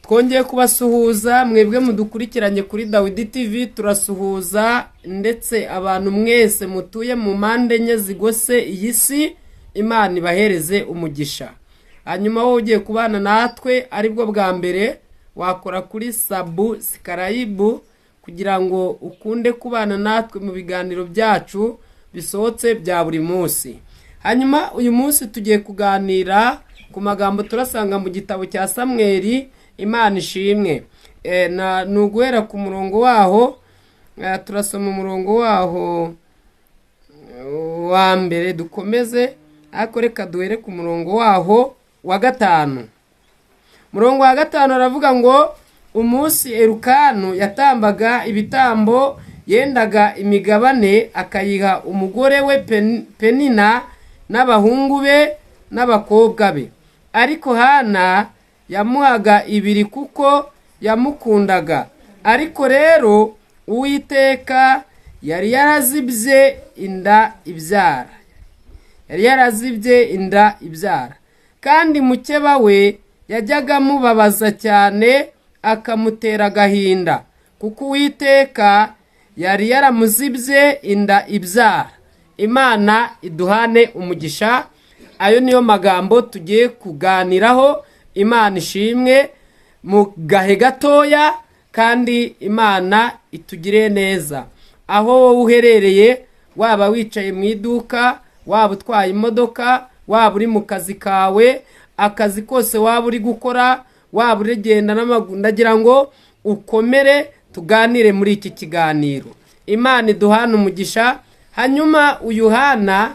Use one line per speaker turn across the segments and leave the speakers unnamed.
twongeye kubasuhuza mwebwe mudukurikiranye kuri Dawidi TV. Turasuhuza ndetse abantu mwese mutuye mu mpande enye zigose iyi si, Imana ibahereze umugisha. Hanyuma wowe ugiye kubana natwe aribwo bwa mbere, wakora kuri subscribe kugira ngo ukunde kubana natwe mu biganiro byacu bisohotse bya buri munsi. Hanyuma uyu munsi tugiye kuganira ku magambo turasanga mu gitabo cya Samweli. Imana ishimwe. Nuguhera ku murongo waho, turasoma umurongo waho wa mbere dukomeze, ariko reka duhere ku murongo waho wa 5. Murongo wa 5 aravuga ngo umunsi Elukanu yatambaga ibitambo, yendaga imigabane akayiha umugore we Penina n'abahungu be n'abakobwa be, ariko Hana yamuhaga 2 kuko yamukundaga. Ariko rero Uwiteka yari yarazibye inda ibyara, kandi mukeba we yajyaga amubabaza cyane akamutera agahinda, kuko Uwiteka yari yaramuzibye inda ibyara. Imana iduhane umugisha. Ayo niyo magambo tugiye kuganiraho. Imana ishimwe mu gahe gatoya, kandi Imana itugire neza. Aho wowe uherereye, waba wicaye mu iduka, waba utwaye imodoka, waba uri mu kazi kawe, akazi kose waba uri gukora, waba urigenda n'amaguru, ndagira ngo ukomere tuganire muri iki kiganiro. Imana iduhane umugisha. Hanyuma uyu Hana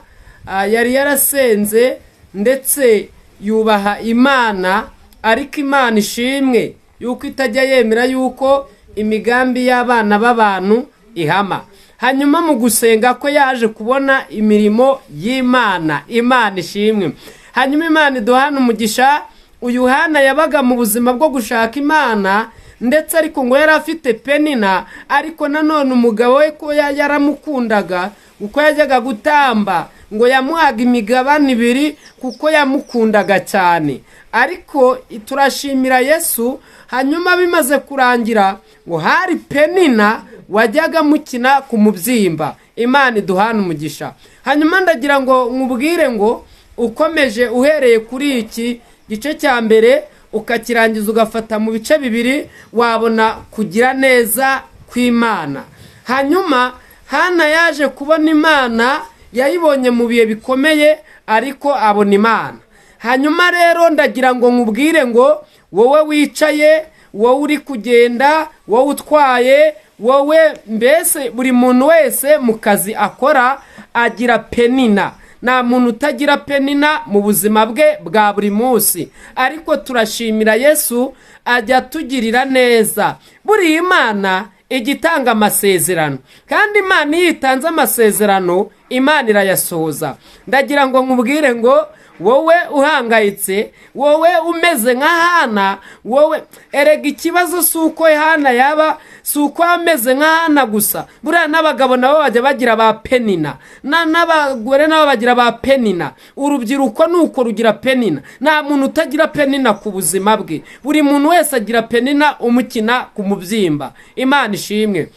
yari yarasenze ndetse yubaha Imana, ariko Imana ishimwe yuko itajya yemera yuko imigambi y'abana b'abantu ihama. Hanyuma mu gusenga ko yaje kubona imirimo y'Imana. Imana ishimwe. Hanyuma Imana iduhana umugisha. Uyu Hana yabaga mu buzima bwo gushaka Imana, ndetse ariko ngo yari afite Penina, ariko nanone umugabo we ko yaramukundaga, uko yajyaga gutamba ngo yamuhaga imigabane 2 kuko yamukundaga cyane. Ariko turashimira Yesu. Hanyuma bimaze kurangira ngo hari Penina wajyaga mukina ku mubyimba. Imana iduhana umugisha. Hanyuma ndagira ngo nkubwire ngo ukomeje uhereye kuri iki gice cya mbere ukakirangiza ugafata mu bice 2, wabona kugira neza kw'Imana. Hanyuma Hana yaje kubona Imana, yayibonye mu bihe bikomeye, ariko abona Imana. Hanyuma rero ndagira ngo nkubwire ngo wowe wicaye, wowe uri kugenda, wowe utwaye, wowe mbese buri muntu wese mu kazi akora agira Penina. Nta muntu utagira Penina mu buzima bwe bwa buri munsi, ariko turashimira Yesu ajya tugirira neza. Buri Imana igitanga amasezerano, kandi Imana yitanze amasezerano, Imana irayasohoza. Ndagira ngo nkubwire ngo wowe uhangayitse, wowe umeze nka Hana, wowe erega ikibazo suko Hana yaba, suko ameze nka Hana gusa. Buriya n'abagabo nabo bajya bagira ba Penina, n'abagore nabo bagira ba Penina. Urubyiruko nuko rugira Penina. Nta muntu utagira Penina ku buzima bwe. Buri muntu wese agira Penina umukina ku mubyimba. Imana ishimwe.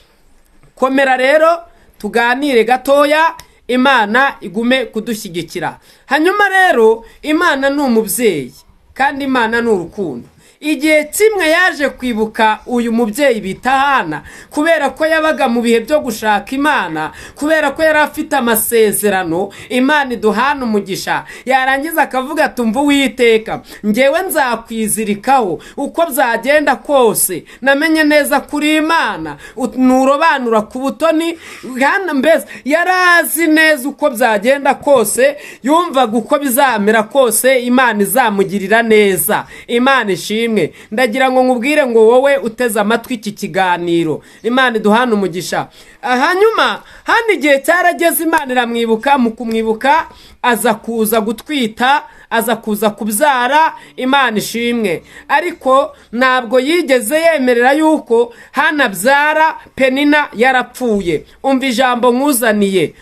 Komera rero tuganire gatoya, Imana igume kudushyigikira. Hanyuma rero Imana ni umubyeyi, kandi Imana ni urukundo. Igihe kimwe yaje kwibuka uyu mubyeyi bita Hana, kubera ko yabaga mu bihe byo gushaka Imana, kubera ko yari afite amasezerano. Imana iduhana umugisha. Yarangiza akavuga tumva Uwiteka, ngewe nzakwizirikaho uko byagenda kose. Namenye neza kuri Imana, nurobanura ku butoni. Hana mbese yarazi neza uko byagenda kose, yumvaga uko bizamera kose Imana izamugirira neza. Imana ishimwe. Ndagira ngo nkubwire ngo wowe uteze amatwi iki kiganiro, Imana iduhana umugisha. Hanyuma hano igihe cyarageze, Imana iramwibuka. Mu kumwibuka aza kuza gutwita, aza kuza kubyara. Imana ishimwe. Ariko ntabwo yigeze yemerera yuko hanabyara Penina yarapfuye. Umva ijambo nkuzaniye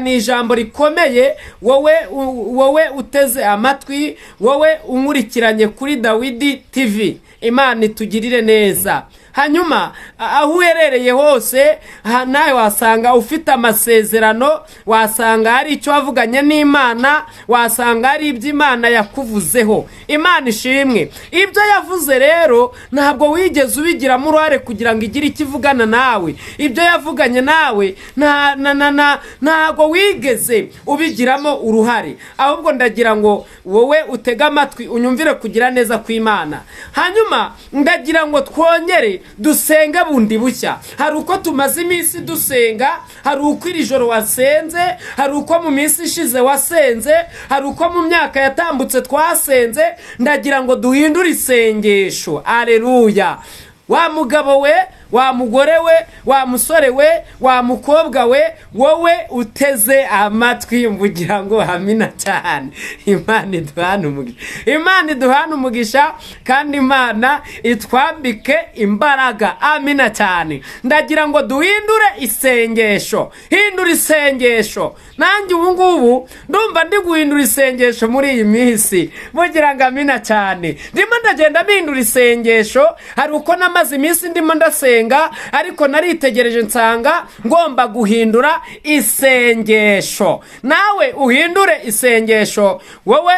ijambo rikomeye, wowe uteze amatwi, wowe unkurikiranye kuri Dawidi TV. Imana itugirire neza. Hanyuma aho uherereye hose nawe wasanga ufite amasezerano, wasanga hari icyo wavuganye n'Imana, wasanga hari ibyo Imana yakuvuzeho. Imana ishimwe. Ibyo yavuze rero ntabwo wigeze ubigiramo uruhare kugira ngo igire ikivugana nawe. Ibyo yavuganye nawe ntabwo wigeze ubigiramo uruhare, ahubwo ndagira ngo wowe utega amatwi unyumvire kugira neza kw'Imana. Hanyuma ndagira ngo twongere dusenga bundi bushya. Hari uko tumaze iminsi dusenga, hari uko iri joro wasenze, hari uko mu minsi ishize wasenze, hari uko mu myaka yatambutse twasenze. Ndagira ngo duhindure isengesho. Aleluya. Wa mugabo we, wa mugore we, wa musore we, wa mukobwa we, wowe uteze amatwi mvugira ngo amina cyane. Imana iduhane umugisha. Imana iduhane umugisha kandi Imana itwambike imbaraga. Amina cyane. Ndagira ngo duhindure isengesho. Hindura isengesho. Nanjye ubu ngubu ndumva ndi guhindura isengesho muri iyi minsi. Mugira ngo amina cyane. Ndimo ndagenda mpindura isengesho. Hari uko namaze iminsi ndimo ndasenga, ariko naritegereje nsanga ngomba guhindura isengesho. Nawe uhindure isengesho. Wowe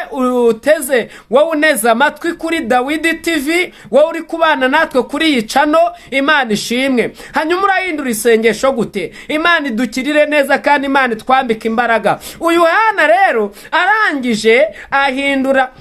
uteze, wowe uneze amatwi kuri Dawidi TV, wowe uri kubana natwe kuri iyi channel, Imana ishimwe. Hanyuma urahindura isengesho gute? Imana idukirire neza kandi Imana itwambike imbaraga. Uyu Hana rero arangije ahindura,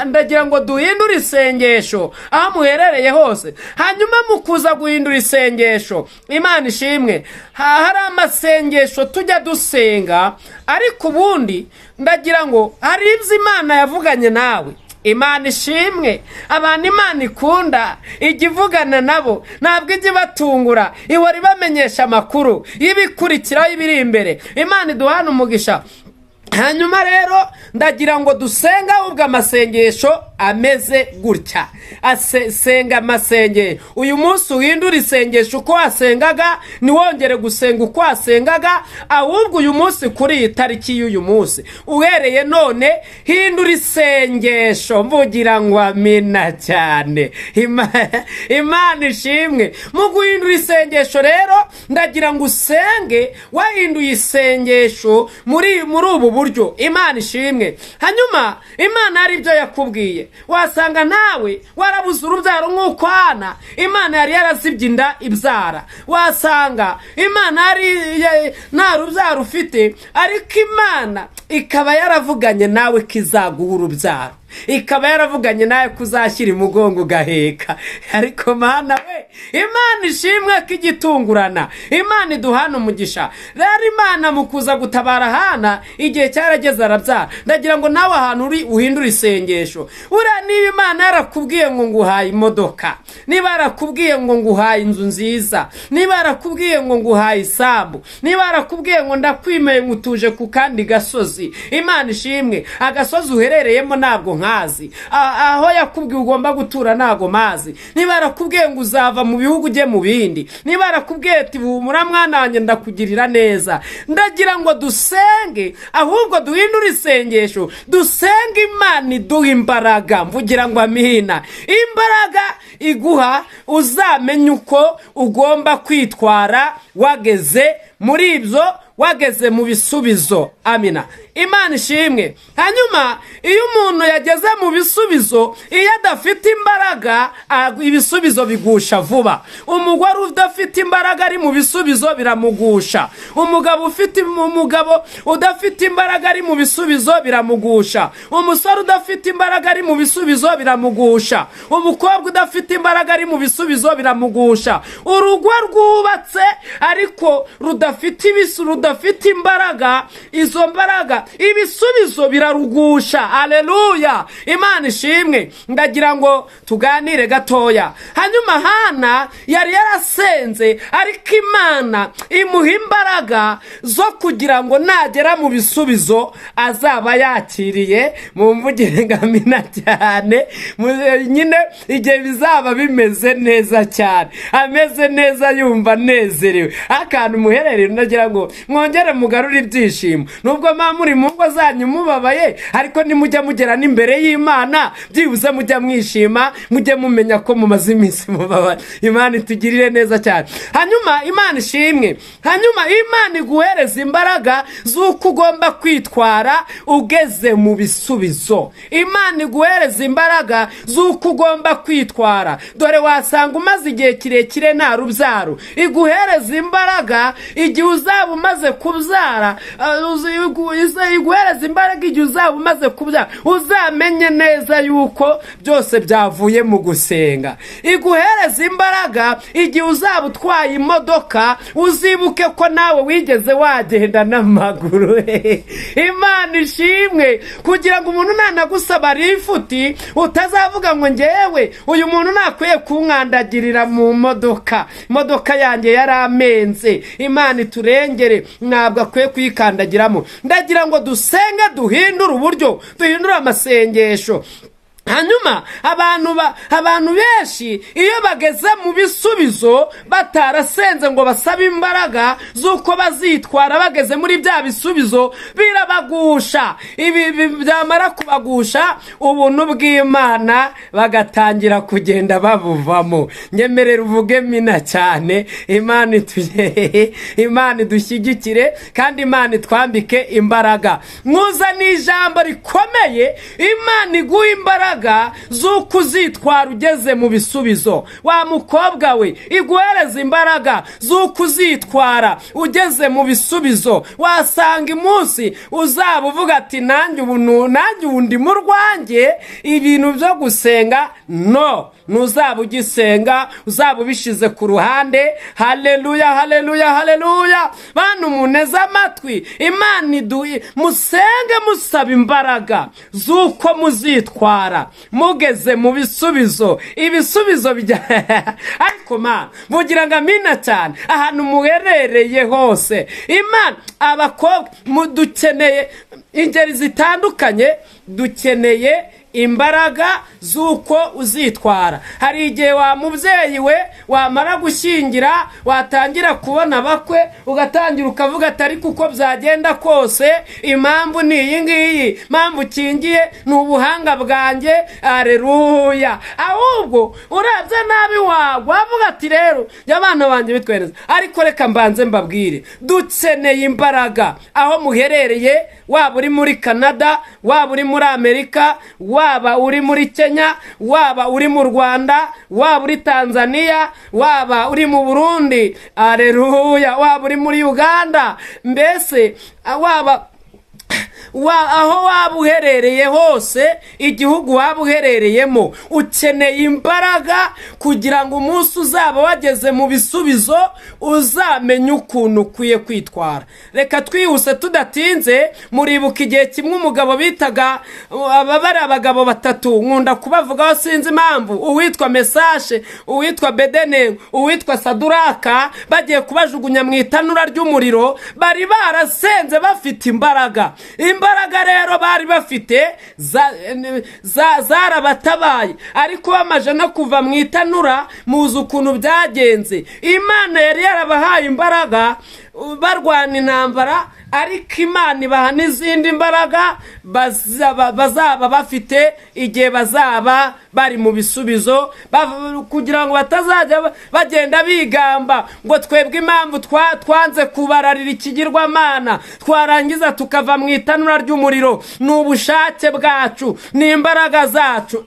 ndagira ngo duhindure isengesho aho muherereye hose. Hanyuma mukuza guhindura isengesho, Imana ishimwe, hari amasengesho tujya dusenga, ariko ubundi ndagira ngo hari ibyo Imana yavuganye nawe. Imana ishimwe. Abantu Imana ikunda ijya ivugana nabo, ntabwo ijya ibatungura, ihora ibamenyesha amakuru y'ibikurikiraho ibiri imbere. Imana iduhane umugisha. Hanyuma rero ndagira ngo dusenga ubwo amasengesho ameze gutya. Senga amasenge. Uyu munsi uhindura isengesho uko wasengaga, niwongere gusenga uko wasengaga, ahubwo uyu munsi kuri iyi tariki y'uyu munsi uhereye none hindura isengesho. Mvugira ngo amina cyane. Imana ishimwe. Mu guhindura isengesho rero ndagira ngo usenge wahinduye isengesho muri ubu buryo. Imana ishimwe. Hanyuma Imana hari ibyo yakubwiye. Wasanga nawe warabuze urubyaro nk'uko Hana Imana yari yarazibye inda ibyara. Wasanga Imana ari nta rubyaro ufite, ariko Imana ikaba yaravuganye nawe kizaguha urubyaro, ikaba yaravuganye nawe kuzashyira imugongo ugaheka. Ariko Mana we, Imana ishimwe ko igitungurana. Imana iduhana umugisha. Rero Imana mu kuza gutabara Hana igihe cyarageze arabyara. Ndagira ngo nawe ahantu uri uhindura isengesho. Uriya niba Imana yarakubwiye ngo nguhaye imodoka, niba yarakubwiye ngo nguhaye inzu nziza, niba yarakubwiye ngo nguhaye isambu, niba yarakubwiye ngo ndakwimeye ngutuje ku kandi gasozi, Imana ishimwe, agasozi uherereyemo ntabwo nkazi, aho yakubwiye ugomba gutura ntago mazi, niba yarakubwiye ngo uzava mu bihugu ujye mu bindi, niba yarakubwiye ati humura mwana wanjye ndakugirira neza. Ndagira ngo dusenge, ahubwo duhindure isengesho, dusenge Imana iduha imbaraga. Mvugira ngo amina. Imbaraga iguha uzamenye uko ugomba kwitwara wageze muri ibyo, wageze mu bisubizo. Amina. Imana ishimwe. Hanyuma iyo umuntu yageze mu bisubizo, iyo adafite imbaraga, ibisubizo bigusha vuba. Umugore udafite imbaraga ari mu bisubizo biramugusha. Umugabo udafite imbaraga ari mu bisubizo biramugusha. Umusore udafite imbaraga ari mu bisubizo biramugusha. Umukobwa udafite imbaraga ari mu bisubizo biramugusha. Urugo rwubatse ariko rudafite imbaraga, izo mbaraga ibisubizo birarugusha. Haleluya. Imana ishimwe. Ndagira ngo tuganire gatoya. Hanyuma Hana yari yarasenze, ariko Imana imuha imbaraga zo kugira ngo nagera mu bisubizo azaba yakiriye. Mumvugire ngo amina cyane. Nyine igihe bizaba bimeze neza cyane, ameze neza yumva nezerewe. Akantu muherereye ndagira ngo mwongere mugarure ibyishimo. Nubwo muri muri mu ngo zanyu mubabaye, ariko nimujya mugera n'imbere y'Imana byibuze mujya mwishima, mujye mumenya ko mumaze iminsi mubabaye. Imana itugirire neza cyane. Hanyuma Imana ishimwe. Hanyuma Imana iguhereza imbaraga z'uko ugomba kwitwara ugeze mu bisubizo. Imana iguhereza imbaraga z'uko ugomba kwitwara. Dore wasanga umaze igihe kirekire nta rubyaro, iguhereza imbaraga igihe uzaba umaze kubyara. Iguhereza imbaraga igihe uzaba umaze kubyara, uzamenye neza yuko byose byavuye mu gusenga. Iguhereza imbaraga igihe uzaba utwaye imodoka, uzibuke ko nawe wigeze wagenda n'amaguru. Imana ishimwe. Kugira ngo umuntu nanagusaba rifuti utazavuga ngo ngewe uyu muntu nakwiye kunkandagirira mu imodoka yanjye yaramenze. Imana iturengere, ntabwo akwiye kuyikandagiramo. Ndagira ngo dusenge, duhindure uburyo, duhindure amasengesho. Hanyuma abantu benshi iyo bageze mu bisubizo batarasenze ngo basabe imbaraga z'uko bazitwara bageze muri bya bisubizo, birabagusha. Ibi byamara kubagusha, ubuntu bw'Imana bagatangira kugenda babuvamo. Nyemerera uvuge mina cyane. Imana idushyigikire kandi Imana itwambike imbaraga. Mwuza ni ijambo rikomeye. Imana iguha imbaraga z'uko uzitwara ugeze mu bisubizo. Wa mukobwa we, iguhereza imbaraga z'uko uzitwara ugeze mu bisubizo. Wasanga umunsi uzaba uvuga ati nanjye ubu ndi mu rwanjye, ibintu byo gusenga ntuzaba ugisenga, uzaba ubishize ku ruhande. Haleluya, haleluya, haleluya. Bantu muneze amatwi, Imana iduhe musenge musaba imbaraga z'uko muzitwara mugeze mu bisubizo. Ibisubizo ariko Mana mugira ngo amina cyane ahantu muherereye hose. Imana, abakobwa dukeneye ingeri zitandukanye, dukeneye imbaraga z'uko uzitwara. Hari igihe wa mubyeyi we wamara gushyingira watangira kubona abakwe, ugatangira ukavuga ati ariko uko byagenda kose impamvu ni iyi ngiyi, impamvu ukingiye ni ubuhanga bwanjye. Aleluya. Ahubwo urabye nabi wavuga ati rero y'abana banjye bitwereza. Ariko reka mbanze mbabwire, dukeneye imbaraga aho muherereye, waba uri muri Canada, waba uri muri Amerika, waba uri muri Kenya, waba uri mu Rwanda, waba uri Tanzania, waba uri mu Burundi. Aleluya. Waba uri muri Uganda, mbese aho waba uherereye hose, igihugu waba uherereyemo, ukeneye imbaraga kugira ngo umunsi uzaba wageze mu bisubizo uzamenye ukuntu ukwiye kwitwara. Reka twihuse tudatinze. Muribuka igihe kimwe umugabo bitaga abagabo batatu, nkunda kubavugaho sinzi impamvu, uwitwa Mesashe, uwitwa Bedene, uwitwa Saduraka, bagiye kubajugunya mu itanura ry'umuriro. Bari barasenze bafite imbaraga rero bari bafite zarabatabaye. Ariko bamaje no kuva mu itanura, muzi ukuntu byagenze. Imana yari yarabahaye imbaraga barwana intambara, ariko Imana ibaha n'izindi mbaraga bazaba bafite igihe bazaba bari mu bisubizo, kugira ngo batazajya bagenda bigamba ngo twebwe impamvu twanze kubararira ikigirwamana twarangiza tukava mu itanura ry'umuriro ni ubushake bwacu, ni imbaraga zacu.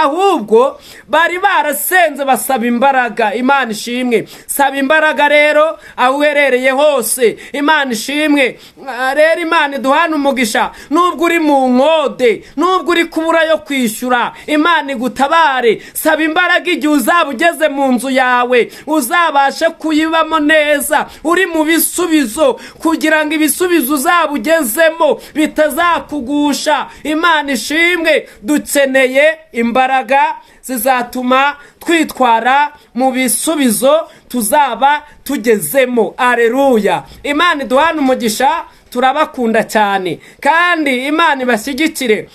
Ahubwo bari barasenze basaba imbaraga. Imana ishimwe. Saba imbaraga rero aho uherereye hose. Imana ishimwe. Rero Imana iduhana umugisha. Nubwo uri mu nkode, nubwo uri kubura yo kwishyura, Imana igutabare. Saba imbaraga igihe uzaba ugeze mu nzu yawe, uzabashe kuyibamo neza, uri mu bisubizo, kugira ngo ibisubizo uzaba ugezemo bitazakugusha. Imana ishimwe. Dukeneye imbaraga zizatuma twitwara mu bisubizo tuzaba tugezemo. Aleluya. Imana iduhana umugisha. Turabakunda cyane kandi Imana ibashyigikire.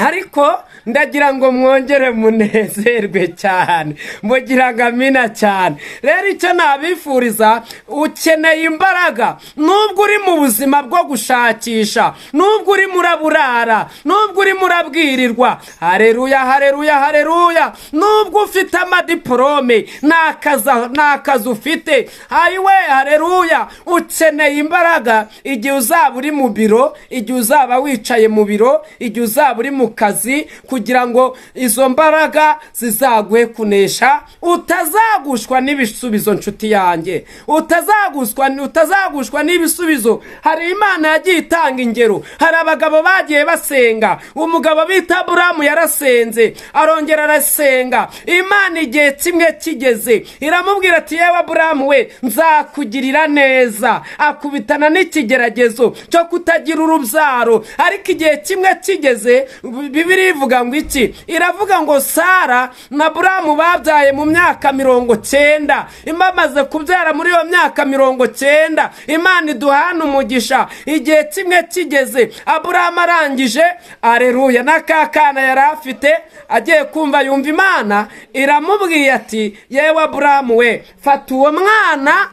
ariko ndagira ngo mwongere munezerwe cyane, mugira ngo amina cyane. Rero icyo nabifuriza, ukeneye imbaraga nubwo uri mu buzima bwo gushakisha, nubwo uri muraburara, nubwo uri murabwirirwa, haleluya haleluya haleluya, nubwo ufite amadiplome nakazi ufite, ayiwe haleluya, ukeneye imbaraga igihe uzaba uri mu biro, igihe uzaba wicaye mu biro, igihe uzaba uri mu kazi, kugira ngo izo mbaraga zizaguhe kunesha, utazagushwa n'ibisubizo nshuti yanjye, utazagushwa n'ibisubizo. Hari Imana yagiye itanga ingero, hari abagabo bagiye basenga. Umugabo bita Aburamu yarasenze, arongera arasenga. Imana igihe kimwe kigeze iramubwira ati, yewe Aburamu we, nzakugirira neza. Akubitana n'ikigeragezo cyo kutagira urubyaro, ariko igihe kimwe kigeze, Bibiliya ivuga ngo iki? Iravuga ngo Sara na Aburamu babyaye mu myaka 90. Imamaze kubyara muri iyo myaka 90, Imana iduhana umugisha. Igihe kimwe kigeze, Aburamu arangije, aleluya, n'akakana yari afite agiye kumva, yumva Imana iramubwiye ati, yewe Aburamu we, fata uwo mwana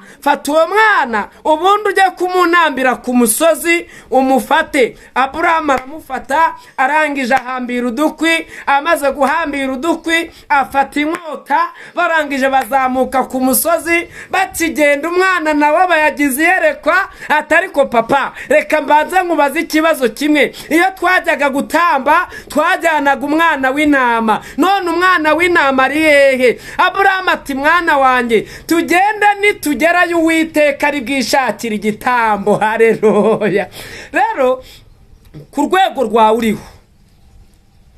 ubundi ujye kumunambira ku musozi umufate. Aburamu aramufata, arangije ahambira udukwi. Amaze guhambira udukwi, afata inkota, barangije bazamuka ku musozi. Bakigenda, umwana nawe bayagize iyerekwa, atariko papa, reka mbanze nkubaze ikibazo kimwe. Iyo twajyaga gutamba, twajyanaga umwana w'intama, none umwana w'intama ari hehe? Aburamu ati, mwana wanjye, tugende nitugerayo Uwiteka ari bwishakira igitambo. Haleluya. Rero ku rwego rwawe uriho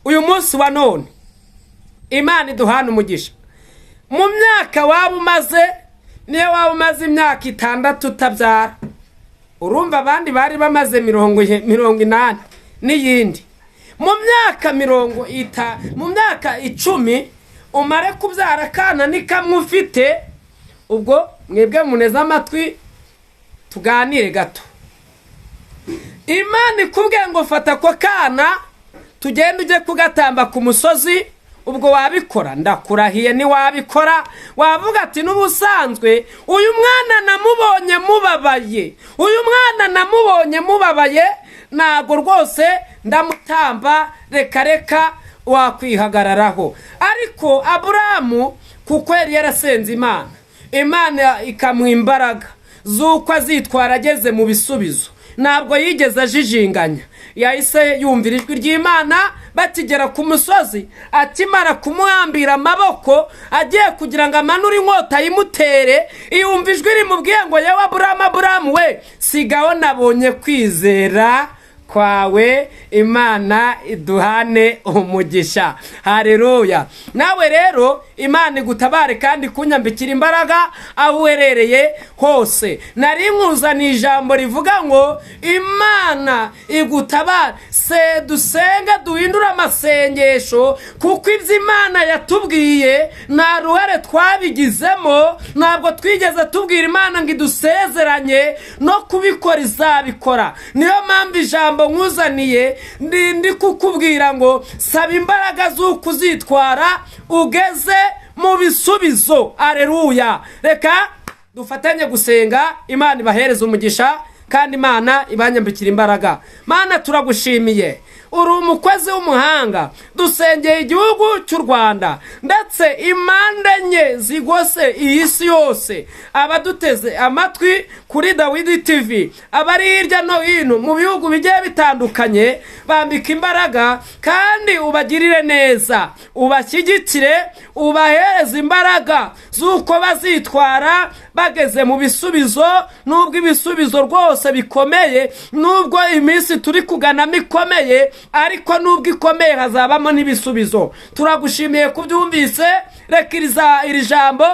uyu munsi wa none, Imana iduhana umugisha. Mu myaka waba umaze, niyo waba umaze imyaka 6 utabyara, urumva abandi bari bamaze 80 n'iyindi. Mu myaka 10 umare kubyara akana ni kamwe ufite, ubwo mwebwe muneze amatwi tuganire gato. Imana ikubwiye ngo fata ko kana, tugende ujye kugatamba ku musozi, ubwo wabikora? Ndakurahiye ni wabikora. Wavuga ati, n'ubusanzwe uyu mwana namubonye mubabaye, nago rwose ndamutamba, reka wakwihagararaho. Ariko Aburamu kuko yari yarasenze Imana ikamuha imbaraga z'uko azitwara ageze mu bisubizo, ntabwo yigeze ajijinganya. Yahise yumvira ijwi ry'Imana. Bakigera ku musozi, akimara kumuhambira amaboko agiye kugira ngo amanure inkota yimutere, iyumva ijwi rimubwiye ngo, yewe Aburamu we, sigaho, nabonye kwizera kwawe. Imana iduhane umugisha. Haleluya. Nawe rero Imana igutabare kandi kunyambikira imbaraga aho uherereye hose. Nari nkuzaniye ijambo rivuga ngo Imana igutabare. Se dusenga, duhindura amasengesho, kuko ibyo Imana yatubwiye nta ruhare twabigizemo. Ntabwo twigeze tubwira Imana ngo idusezeranye no kubikora izabikora. Niyo mpamvu ijambo nkuzaniye ndi kukubwira ngo saba imbaraga z'uko uzitwara ugeze mu bisubizo. Aleluya. Reka dufatanye gusenga, Imana ibahereze umugisha kandi Imana ibanyambikira imbaraga. Mana, turagushimiye, uri umukozi w'umuhanga. Dusengeye igihugu cy'u Rwanda ndetse impande enye zigose iyi si yose, abaduteze amatwi kuri Dawidi TV, abari hirya no hino mu bihugu bigiye bitandukanye, bambika imbaraga kandi ubagirire neza, ubashyigikire, ubahereze imbaraga z'uko bazitwara bageze mu bisubizo. Nubwo ibisubizo rwose bikomeye, nubwo iminsi turi kuganamo ikomeye, ariko nubwo ikomeye hazabamo n'ibisubizo. Turagushimiye kubyumvise. Reka iri jambo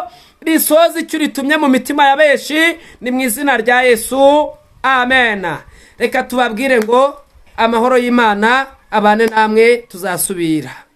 risoze icyo ritumye mu mitima ya benshi, ni mu izina rya Yesu, amen. Reka tubabwire ngo amahoro y'Imana abane namwe, tuzasubira.